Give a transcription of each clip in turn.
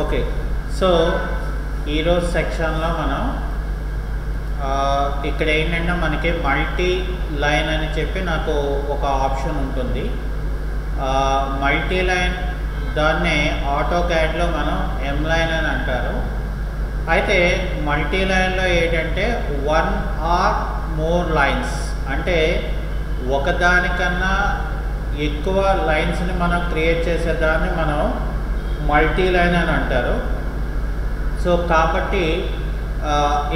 Okay. So ఈరోజు సెక్షన్లో మనం ఇక్కడ ఏంటంటే మనకి మల్టీ లైన్ అని చెప్పి నాకు ఒక ఆప్షన్ ఉంటుంది. మల్టీ లైన్ దాన్నే ఆటో క్యాడ్లో మనం ఎం లైన్ అని అంటారు. అయితే మల్టీ లైన్లో ఏంటంటే 1 or more లైన్స్, అంటే ఒకదానికన్నా ఎక్కువ లైన్స్ని మనం క్రియేట్ చేసేదాన్ని మనం మల్టీ లైన్ అని అంటారు. సో కాబట్టి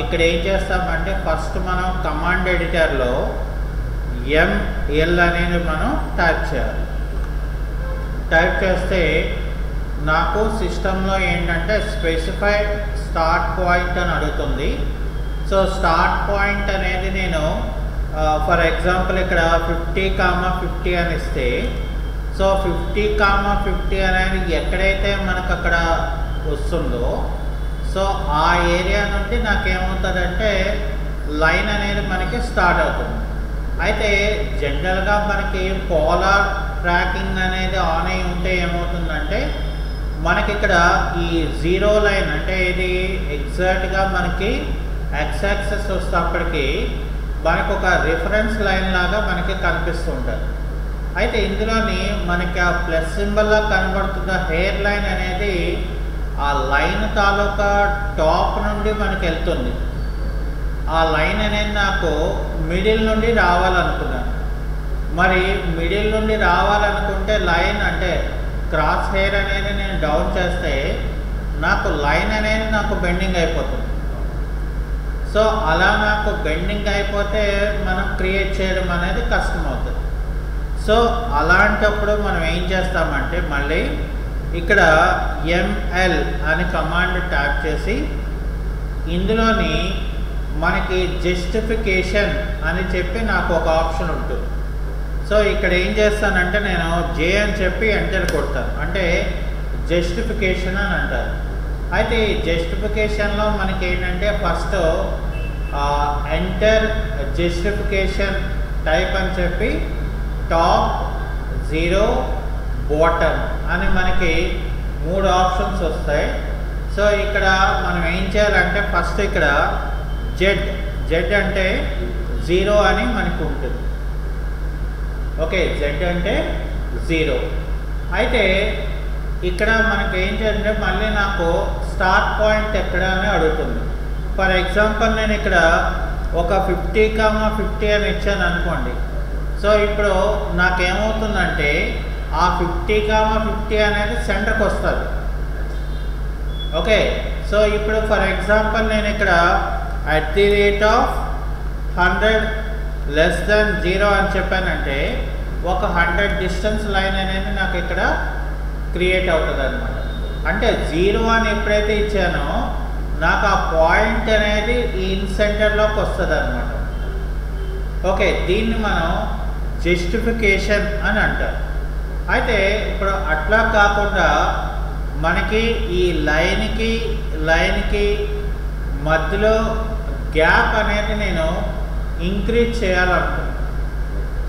ఇక్కడ ఏం చేస్తామంటే ఫస్ట్ మనం కమాండ్ ఎడిటర్లో ఎంఎల్ అనేది మనం టైప్ చేయాలి. టైప్ చేస్తే నాకు సిస్టంలో ఏంటంటే స్పెసిఫై స్టార్ట్ పాయింట్ అని అడుగుతుంది. సో స్టార్ట్ పాయింట్ అనేది నేను ఫర్ ఎగ్జాంపుల్ ఇక్కడ 50,50 అని ఇస్తే, సో 50,50 అనేది ఎక్కడైతే మనకు అక్కడ వస్తుందో సో ఆ ఏరియా నుండి నాకేమవుతుందంటే లైన్ అనేది మనకి స్టార్ట్ అవుతుంది. అయితే జనరల్గా మనకి పోలార్ ట్రాకింగ్ అనేది ఆన్ అయి ఉంటే ఏమవుతుందంటే మనకి ఇక్కడ ఈ జీరో లైన్ అంటే ఇది ఎగ్జాక్ట్గా మనకి ఎక్స్ యాక్సెస్ వస్తేప్పటికి మనకు ఒక రిఫరెన్స్ లైన్ లాగా మనకి కనిపిస్తుంటుంది. అయితే ఇందులోని మనకి ఆ ప్లస్ సింబల్లా కనబడుతున్న హెయిర్ లైన్ అనేది ఆ లైన్ తాలూకా టాప్ నుండి మనకి వెళ్తుంది. ఆ లైన్ అనేది నాకు మిడిల్ నుండి రావాలనుకున్నాను. మరి మిడిల్ నుండి రావాలనుకుంటే లైన్ అంటే క్రాస్ హెయిర్ అనేది నేను డౌన్ చేస్తే నాకు లైన్ అనేది నాకు బెండింగ్ అయిపోతుంది. సో అలా నాకు బెండింగ్ అయిపోతే మనం క్రియేట్ చేయడం అనేది కష్టం అవుతుంది. సో అలాంటప్పుడు మనం ఏం చేస్తామంటే మళ్ళీ ఇక్కడ ఎంఎల్ అని కమాండ్ ట్యాప్ చేసి ఇందులోని మనకి జస్టిఫికేషన్ అని చెప్పి నాకు ఒక ఆప్షన్ ఉంటుంది. సో ఇక్కడ ఏం చేస్తానంటే నేను జే అని చెప్పి ఎంటర్ కొడతాను, అంటే జస్టిఫికేషన్ అని అంటారు. అయితే ఈ జస్టిఫికేషన్లో మనకి ఏంటంటే ఫస్ట్ ఎంటర్ జస్టిఫికేషన్ టైప్ అని చెప్పి టాప్, జీరో, బాటమ్ అని మనకి 3 ఆప్షన్స్ వస్తాయి. సో ఇక్కడ మనం ఏం చేయాలంటే ఫస్ట్ ఇక్కడ జెడ్ అంటే జీరో అని మనకు ఉంటుంది. ఓకే, జెడ్ అంటే జీరో. అయితే ఇక్కడ మనకి ఏం చేయాలంటే మళ్ళీ నాకు స్టార్ట్ పాయింట్ ఎక్కడ అని అడుగుతుంది. ఫర్ ఎగ్జాంపుల్ నేను ఇక్కడ ఒక 50,50 అని ఇచ్చాను అనుకోండి. సో ఇప్పుడు నాకేమవుతుందంటే ఆ 50,50 అనేది సెంటర్కి వస్తుంది. ఓకే, సో ఇప్పుడు ఫర్ ఎగ్జాంపుల్ నేను ఇక్కడ @100 <0 అని చెప్పానంటే ఒక 100 డిస్టెన్స్ లైన్ అనేది నాకు ఇక్కడ క్రియేట్ అవుతుంది అనమాట. అంటే 0 అని ఎప్పుడైతే ఇచ్చానో నాకు ఆ పాయింట్ అనేది ఈ ఇన్ సెంటర్లోకి వస్తుంది అనమాట. ఓకే, దీన్ని మనం జస్టిఫికేషన్ అని అంటారు. అయితే ఇప్పుడు అట్లా కాకుండా మనకి ఈ లైన్కి మధ్యలో గ్యాప్ అనేది నేను ఇంక్రీజ్ చేయాలనుకుంటున్నాను.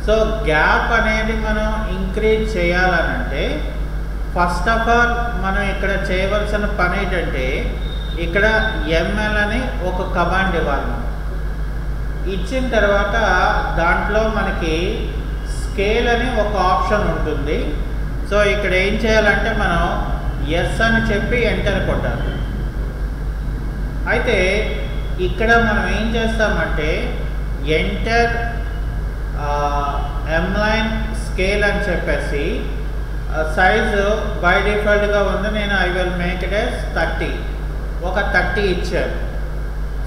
సో గ్యాప్ అనేది మనం ఇంక్రీజ్ చేయాలనంటే ఫస్ట్ ఆఫ్ ఆల్ మనం ఇక్కడ చేయవలసిన పని ఏంటంటే ఇక్కడ ఎంఎల్ అని ఒక కమాండ్ ఇవ్వాలి. ఇచ్చిన తర్వాత దాంట్లో మనకి స్కేల్ అని ఒక ఆప్షన్ ఉంటుంది. సో ఇక్కడ ఏం చేయాలంటే మనం ఎస్ అని చెప్పి ఎంటర్ కొట్టాలి. అయితే ఇక్కడ మనం ఏం చేస్తామంటే ఎంటర్ ఎంలైన్ స్కేల్ అని చెప్పేసి సైజు బై డిఫాల్ట్గా ఉంది. నేను I will make it S 30, ఒక 30 ఇచ్చాను.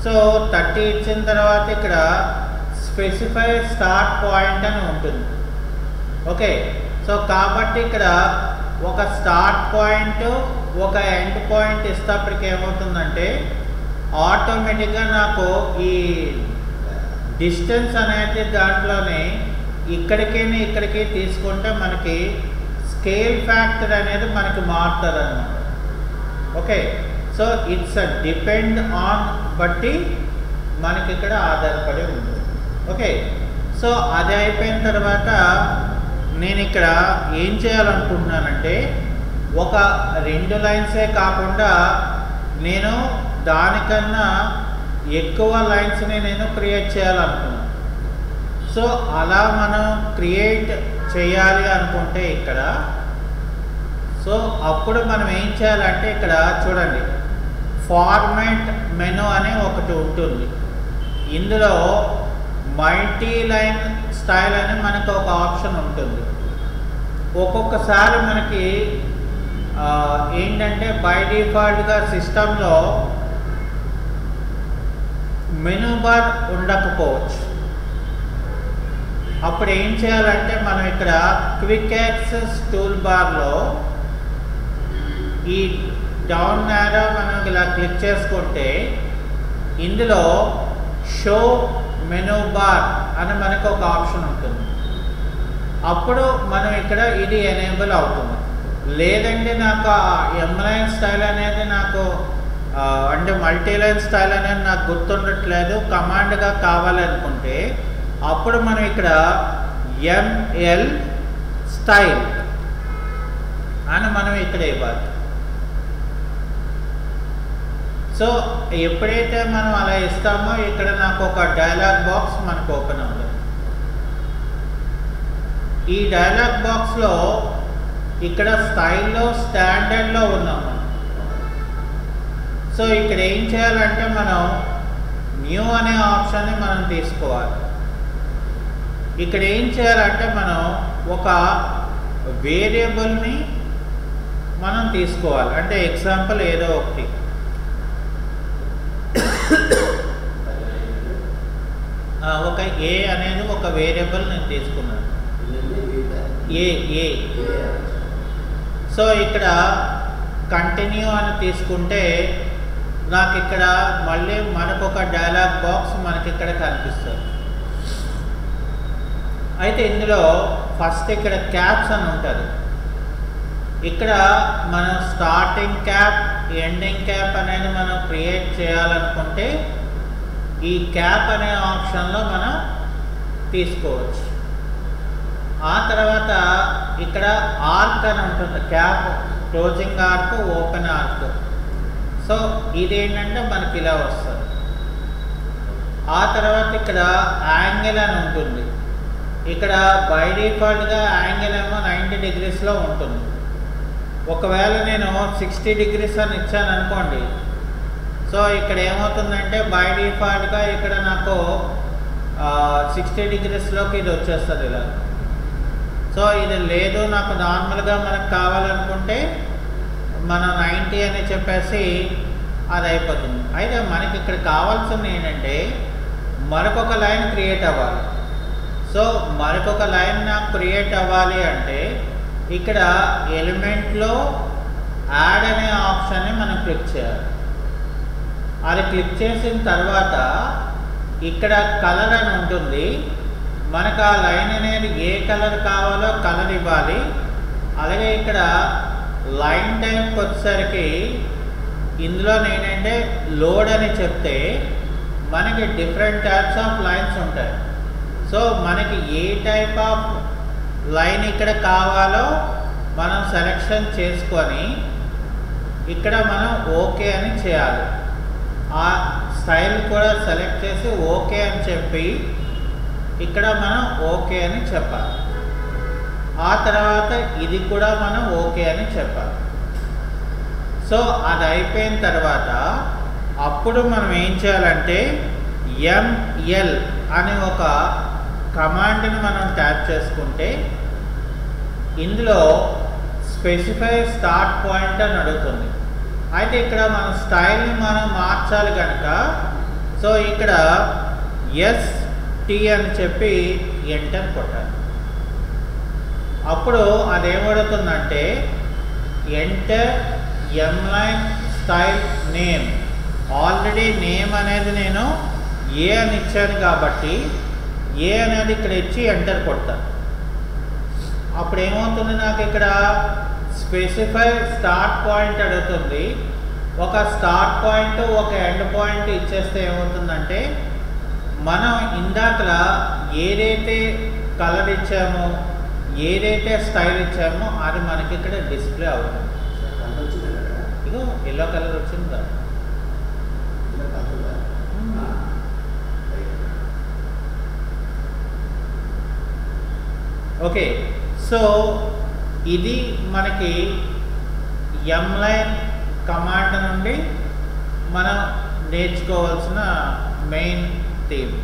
సో 30 ఇచ్చిన తర్వాత ఇక్కడ స్పెసిఫై స్టార్ట్ పాయింట్ అని ఉంటుంది. ఓకే, సో కాబట్టి ఇక్కడ ఒక స్టార్ట్ పాయింట్ ఒక ఎండ్ పాయింట్ ఇస్తేప్పటికి ఏమవుతుందంటే ఆటోమేటిక్గా నాకు ఈ డిస్టెన్స్ అనేది దాంట్లోనే ఇక్కడికి తీసుకుంటే మనకి స్కేల్ ఫ్యాక్టర్ అనేది మనకి మారుతుంది అన్నమాట. Okay, so it's depend on బట్టి మనకి ఇక్కడ ఆధారపడి ఉంటుంది. ఓకే, సో అది అయిపోయిన తర్వాత నేను ఇక్కడ ఏం చేయాలనుకుంటున్నానంటే ఒక 2 లైన్సే కాకుండా నేను దానికన్నా ఎక్కువ లైన్స్ని నేను క్రియేట్ చేయాలనుకున్నాను. సో అలా మనం క్రియేట్ చేయాలి అనుకుంటే ఇక్కడ సో అప్పుడు మనం ఏం చేయాలంటే ఇక్కడ చూడండి, ఫార్మాట్ మెనూ అనే ఒకటి ఉంటుంది. ఇందులో మల్టీ లైన్ స్టైల్ అని మనకు ఒక ఆప్షన్ ఉంటుంది. ఒక్కొక్కసారి మనకి ఏంటంటే బై డిఫాల్ట్గా సిస్టంలో మెనూ బార్ ఉండకపోవచ్చు. అప్పుడు ఏం చేయాలంటే మనం ఇక్కడ క్విక్ యాక్సెస్ టూల్ బార్లో ఈ డౌన్ యారో మనం ఇలా క్లిక్ చేసుకుంటే ఇందులో షో మెనూ బార్ అని మనకు ఒక ఆప్షన్ ఉంటుంది. అప్పుడు మనం ఇక్కడ ఇది ఎనేబుల్ అవుతుంది. లేదంటే నాకు ఎంలైన్ స్టైల్ అనేది నాకు అంటే మల్టీ లైన్ స్టైల్ అనేది నాకు గుర్తుండట్లేదు, కమాండ్గా కావాలనుకుంటే అప్పుడు మనం ఇక్కడ ఎంఎల్ స్టైల్ అని మనం ఇక్కడ ఇవ్వాలి. సో ఎప్పుడైతే మనం అలా ఇస్తామో ఇక్కడ నాకు ఒక డైలాగ్ బాక్స్ మనకు ఓపెన్ అవుతుంది. ఈ డైలాగ్ బాక్స్లో ఇక్కడ స్టైల్లో స్టాండర్డ్లో ఉన్నాము. సో ఇక్కడ ఏం చేయాలంటే మనం న్యూ అనే ఆప్షన్ని మనం తీసుకోవాలి. ఇక్కడ ఏం చేయాలంటే మనం ఒక వేరియబుల్ని మనం తీసుకోవాలి. అంటే ఎగ్జాంపుల్ ఏదో ఒకటి ఒక ఏ అనేది ఒక వేరియబుల్ నేను తీసుకున్నాను, ఏ. సో ఇక్కడ కంటిన్యూ అని తీసుకుంటే నాకు ఇక్కడ మళ్ళీ మనకు ఒక డైలాగ్ బాక్స్ మనకి ఇక్కడ కనిపిస్తుంది. అయితే ఇందులో ఫస్ట్ ఇక్కడ క్యాప్స్ అని ఉంటుంది. ఇక్కడ మనం స్టార్టింగ్ క్యాప్ ఎండింగ్ క్యాప్ అనేది మనం క్రియేట్ చేయాలనుకుంటే ఈ క్యాప్ అనే ఆప్షన్లో మనం తీసుకోవచ్చు. ఆ తర్వాత ఇక్కడ ఆర్క్ అని ఉంటుంది, cap closing arc open arc. So ఇదేంటంటే మనకి ఇలా వస్తుంది. ఆ తర్వాత ఇక్కడ యాంగిల్ అని ఉంటుంది. ఇక్కడ బై డిఫాల్ట్గా యాంగిల్ ఏమో 90 డిగ్రీస్లో ఉంటుంది. ఒకవేళ నేను 60 డిగ్రీస్ అని ఇచ్చాను అనుకోండి, సో ఇక్కడ ఏమవుతుందంటే బై డిఫాల్ట్గా ఇక్కడ నాకు 60 డిగ్రీస్లోకి ఇది వచ్చేస్తుంది ఇలా. సో ఇది లేదు, నాకు నార్మల్గా మనకు కావాలనుకుంటే మనం 90 అని చెప్పేసి అది అయిపోతుంది. అయితే మనకి ఇక్కడ కావాల్సింది ఏంటంటే మరొక లైన్ క్రియేట్ అవ్వాలి. సో మరొక లైన్ నాకు క్రియేట్ అవ్వాలి అంటే ఇక్కడ ఎలిమెంట్లో యాడ్ అనే ఆప్షన్ని మనం క్లిక్ చేయాలి. అది క్లిక్ చేసిన తర్వాత ఇక్కడ కలర్ అని ఉంటుంది. మనకు ఆ లైన్ అనేది ఏ కలర్ కావాలో కలర్ ఇవ్వాలి. అలాగే ఇక్కడ లైన్ టైప్కి వచ్చేసరికి ఇందులో ఏంటంటే లోడ్ అని చెప్తే మనకి డిఫరెంట్ టైప్స్ ఆఫ్ లైన్స్ ఉంటాయి. సో మనకి ఏ టైప్ ఆఫ్ లైన్ ఇక్కడ కావాలో మనం సెలెక్షన్ చేసుకొని ఇక్కడ మనం ఓకే అని చేయాలి. ఆ స్టైల్ కూడా సెలెక్ట్ చేసి ఓకే అని చెప్పి ఇక్కడ మనం ఓకే అని చెప్పాలి. ఆ తర్వాత ఇది కూడా మనం ఓకే అని చెప్పాలి. సో అది అయిపోయిన తర్వాత అప్పుడు మనం ఏం చేయాలంటే ఎంఎల్ అనే ఒక కమాండ్ని మనం ట్యాప్ చేసుకుంటే ఇందులో స్పెసిఫై స్టార్ట్ పాయింట్ అని అడుగుతుంది. అయితే ఇక్కడ మన స్టైల్ని మనం మార్చాలి కనుక సో ఇక్కడ ఎస్టీ అని చెప్పి ఎంటర్ కొట్టాలి. అప్పుడు అదేమడుగుతుందంటే ఎంటర్ ఎంలైన్ స్టైల్ నేమ్. ఆల్రెడీ నేమ్ అనేది నేను ఏ అని ఇచ్చాను కాబట్టి ఏ అనేది ఇక్కడ ఇచ్చి ఎంటర్ కొడతాను. అప్పుడు ఏమవుతుంది, నాకు ఇక్కడ స్పెసిఫై స్టార్ట్ పాయింట్ అడుగుతుంది. ఒక స్టార్ట్ పాయింట్ ఒక ఎండ్ పాయింట్ ఇచ్చేస్తే ఏమవుతుందంటే మనం ఇందాకలా ఏదైతే కలర్ ఇచ్చామో ఏదైతే స్టైల్ ఇచ్చామో అది మనకి ఇక్కడ డిస్ప్లే అవుతుంది. ఎల్లో కలర్ వచ్చిందా? ఓకే, సో ఇది మనకి ఎంలైన్ కమాండ్ నుండి మనం నేర్చుకోవాల్సిన మెయిన్ థీమ్.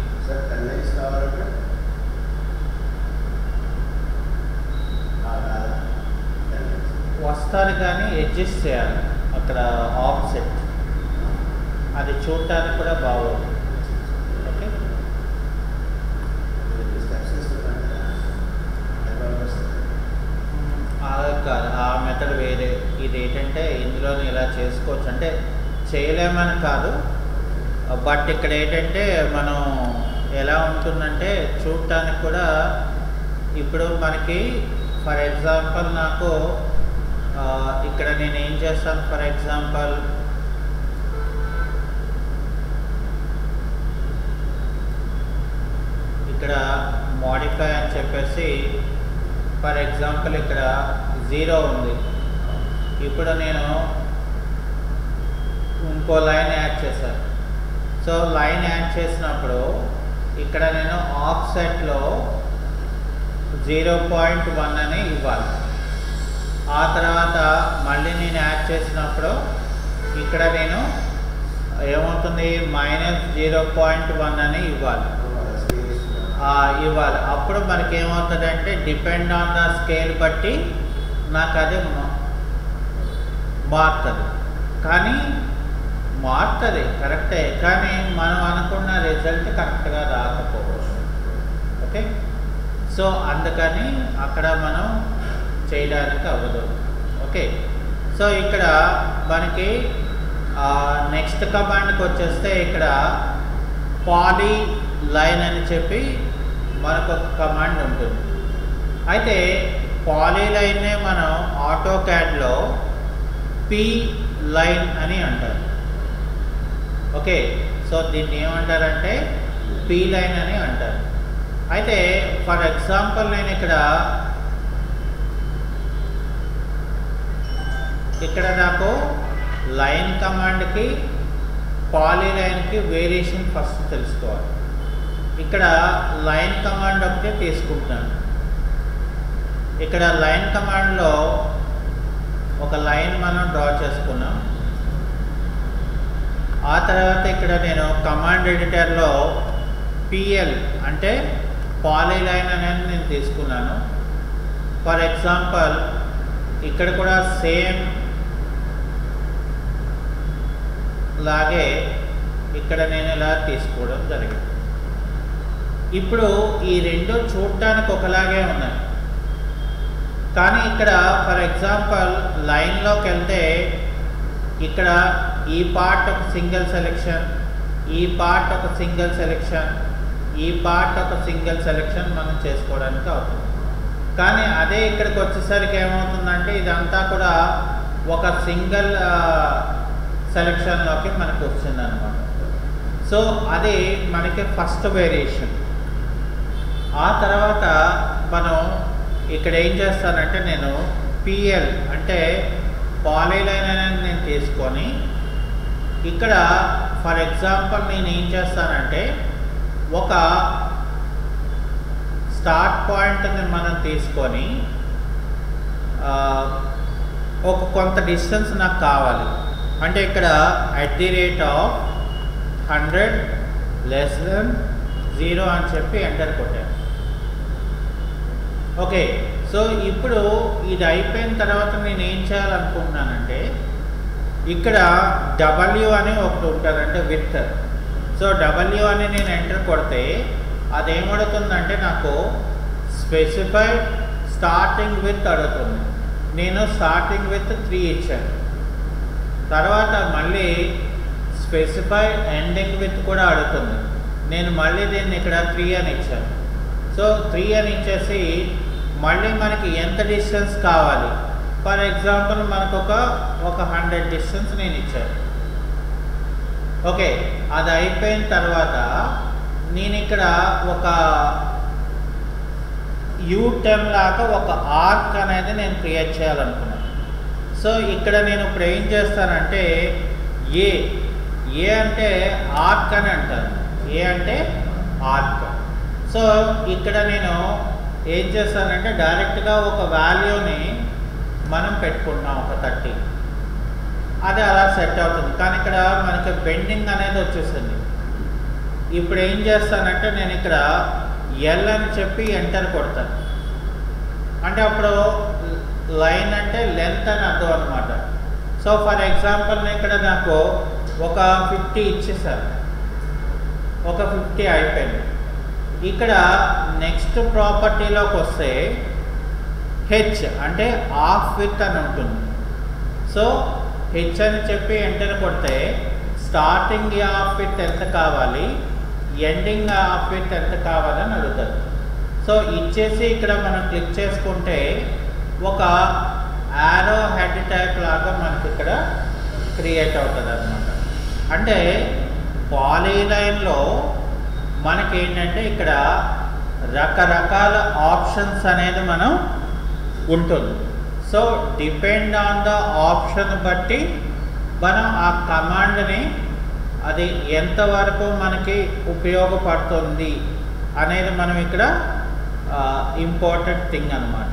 వస్తారు కానీ అడ్జస్ట్ చేయాలి అక్కడ ఆఫ్సెట్, అది చూడటానికి కూడా బాగోదు. ఓకే, అలా కాదు, ఆ మెథడ్ వేరే. ఇది ఏంటంటే ఇందులోనే ఇలా చేసుకోవచ్చు, అంటే చేయలేమని కాదు, బట్ ఇక్కడ ఏంటంటే మనం ఎలా ఉంటుందంటే చూడటానికి కూడా. ఇప్పుడు మనకి ఫర్ ఎగ్జాంపుల్ నాకు ఇక్కడ నేను ఏం చేస్తాను, ఫర్ ఎగ్జాంపుల్ ఇక్కడ మోడిఫై అని చెప్పేసి ఫర్ ఎగ్జాంపుల్ ఇక్కడ 0 ఉంది. ఇప్పుడు నేను ఇంకో లైన్ యాడ్ చేశాను. సో లైన్ యాడ్ చేసినప్పుడు ఇక్కడ నేను ఆఫ్సెట్లో 0.1 అని ఇవ్వాలి. ఆ తర్వాత మళ్ళీ నేను యాడ్ చేసినప్పుడు ఇక్కడ నేను ఏమవుతుంది -0.1 అని ఇవ్వాలి. అప్పుడు మనకి ఏమవుతుందంటే డిపెండ్ ఆన్ ద స్కేల్ బట్టి నాకు అది మారుతుంది. కానీ మారుతుంది కరెక్టే, కానీ మనం అనుకున్న రిజల్ట్ కరెక్ట్గా రాకపోవచ్చు. ఓకే, సో అందుకని అక్కడ మనం చేయడానికి అవ్వదు. ఓకే, సో ఇక్కడ మనకి నెక్స్ట్ కమాండ్కి వచ్చేస్తే ఇక్కడ పాలీ లైన్ అని చెప్పి మనకు ఒక కమాండ్ ఉంటుంది. అయితే పాలీ లైన్నే మనం ఆటో క్యాడ్లో పీ లైన్ అని అంటారు. ఓకే, సో దీన్ని ఏమంటారంటే పీ లైన్ అని అంటారు. అయితే ఫర్ ఎగ్జాంపుల్ నేను ఇక్కడ నాకు లైన్ కమాండ్కి పాలీ లైన్కి వేరియేషన్ ఫస్ట్ తెలుసుకోవాలి. ఇక్కడ లైన్ కమాండ్ ఒకటే తీసుకుంటున్నాను. ఇక్కడ లైన్ కమాండ్లో ఒక లైన్ మనం డ్రా చేసుకున్నాం. ఆ తర్వాత ఇక్కడ నేను కమాండ్ ఎడిటర్లో పిఎల్ అంటే పాలీ లైన్ అనేది నేను తీసుకున్నాను. ఫర్ ఎగ్జాంపుల్ ఇక్కడ కూడా సేమ్ లాగే ఇక్కడ నేను ఇలా తీసుకోవడం జరిగింది. ఇప్పుడు ఈ రెండు చూడటానికి ఒకలాగే ఉన్నాయి, కానీ ఇక్కడ ఫర్ ఎగ్జాంపుల్ లైన్లోకి వెళ్తే ఇక్కడ ఈ పార్ట్ ఒక సింగిల్ సెలెక్షన్, ఈ పార్ట్ ఒక సింగిల్ సెలెక్షన్, ఈ పార్ట్ ఒక సింగిల్ సెలెక్షన్ మనం చేసుకోవడానికి అవుతుంది. కానీ అదే ఇక్కడికి వచ్చేసరికి ఏమవుతుందంటే ఇదంతా కూడా ఒక సింగిల్ సెలెక్షన్లోకి మనకు వచ్చింది అనమాట. సో అది మనకి ఫస్ట్ వేరియేషన్. ఆ తర్వాత మనం ఇక్కడ ఏం చేస్తానంటే నేను పిఎల్ అంటే పాలీ లైన్ అనేది నేను తీసుకొని ఇక్కడ ఫర్ ఎగ్జాంపుల్ నేను ఏం చేస్తానంటే ఒక స్టార్ట్ పాయింట్ని మనం తీసుకొని ఒక కొంత డిస్టెన్స్ నాకు కావాలి. అంటే ఇక్కడ @100 <0 అని చెప్పి ఎంటర్ కొట్టాను. ఓకే, సో ఇప్పుడు ఇది అయిపోయిన తర్వాత నేను ఏం చేయాలనుకుంటున్నానంటే ఇక్కడ W అని ఒకటి ఉంటుంది, అంటే విత్. సో W అని నేను ఎంటర్ కొడితే అదేమడుతుందంటే నాకు స్పెసిఫై స్టార్టింగ్ విత్ అడుగుతుంది. నేను స్టార్టింగ్ విత్ 3 ఇచ్చాను. తర్వాత మళ్ళీ స్పెసిఫై ఎండింగ్ విత్ కూడా అడుగుతుంది. నేను మళ్ళీ దీన్ని ఇక్కడ 3 అని ఇచ్చాను. సో 3 అని ఇచ్చేసి మళ్ళీ మనకి ఎంత డిస్టెన్స్ కావాలి, ఫర్ ఎగ్జాంపుల్ మనకు ఒక 100 డిస్టెన్స్ నేను ఇచ్చాను. ఓకే, అది అయిపోయిన తర్వాత నేను ఇక్కడ ఒక U-turn లాగా ఒక ఆర్క్ అనేది నేను క్రియేట్ చేయాలనుకున్నాను. సో ఇక్కడ నేను ఇప్పుడు ఏం చేస్తానంటే ఏ అంటే ఆర్క్ అని అంటాను. ఏ అంటే ఆర్క్. సో ఇక్కడ నేను ఏం చేస్తానంటే డైరెక్ట్గా ఒక వాల్యూని మనం పెట్టుకుంటున్నాం, ఒక 30. అది అలా సెట్ అవుతుంది. కానీ ఇక్కడ మనకి బెండింగ్ అనేది వచ్చేసింది. ఇప్పుడు ఏం చేస్తానంటే నేను ఇక్కడ ఎల్ అని చెప్పి ఎంటర్ కొడతాను. అంటే అప్పుడు లైన్ అంటే లెంత్ అని అర్థం అనమాట. సో ఫర్ ఎగ్జాంపుల్ ఇక్కడ నాకు ఒక 50 ఇచ్చేసారు, ఒక 50 అయిపోయింది. ఇక్కడ నెక్స్ట్ ప్రాపర్టీలోకి వస్తే హెచ్ అంటే హాఫ్ విత్ అని ఉంటుంది. సో హెచ్ అని చెప్పి ఎంటర్ కొడితే స్టార్టింగ్ హాఫ్ విత్ ఎంత కావాలి, ఎండింగ్ హాఫ్ విత్ ఎంత కావాలని అడుగుతారు. సో ఇచ్చేసి ఇక్కడ మనం క్లిక్ చేసుకుంటే ఒక యారో హెడ్ టైప్ లాగా మనకి ఇక్కడ క్రియేట్ అవుతుంది అన్నమాట. అంటే పాలీలైన్లో మనకి ఏంటంటే ఇక్కడ రకరకాల ఆప్షన్స్ అనేది మనం ఉంటుంది. So depend on the option బట్టి మనం ఆ కమాండ్ని అది ఎంతవరకు మనకి ఉపయోగపడుతుంది అనేది మనం ఇక్కడ ఇంపార్టెంట్ థింగ్ అన్నమాట.